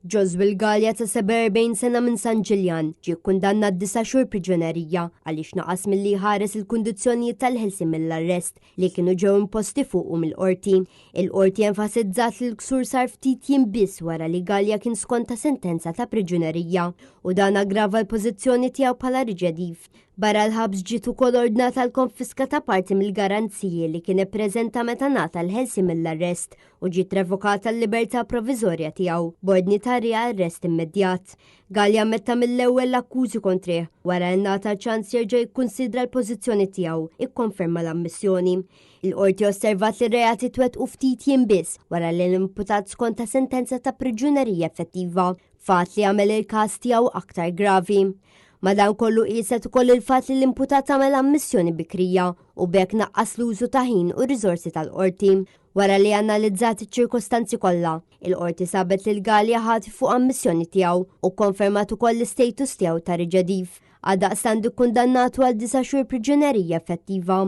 Joswell Gallia ta' 47 sena minn San Ġiljan ġie kkundanna d'9 xhur priġunerija għaliex naqas milli ħares il-kundizzjonijiet tal-ħelsi mill-arrest li kienu ġew imposti fuqu mill-qorti. Il-qorti enfasizzat li l-ksur sar ftit jiem biss wara li Gallia kien skonta sentenza ta' priġunerija u dan aggrava l-pożizzjoni tiegħu bħala riċediv. Barra l-ħabs ġiet ukoll ordnata l-konfiska ta' parti mill-garanziji li kien ippreżenta meta ngħata l-ħelsi mill-arrest u ġiet revokata l-libertà provviżorja tiegħu b'ordni ta' arrest immedjat. Gallia ammetta mill-ewwel l-akkużi kontrih wara ngħata ċans jerġa' jikkunsidra l-pożizzjoni tiegħu ikkonferma l-ammissjoni. Il-qorti osservat li r-reati twettqu ftit jiem biss wara li l-imputat skonta sentenza ta' priġunerija effettiva, fatt li għamel il-każ tiegħu aktar gravi. Madankollu qiset ukoll il-fatt li l-imputat għamel ammissjoni bikrija u bekk naqqas l-użu ta' ħin u riżorsi tal-qorti. Wara li analizzat iċ-ċirkostanzi kollha, il-qorti sabet li l-Gallia ħati fuq ammissjoni tiegħu u konfermat ukoll l-istatus tiegħu ta' riċediv. Għaldaqstant ikkundannatu għal 9 xhur priġunerija effettiva.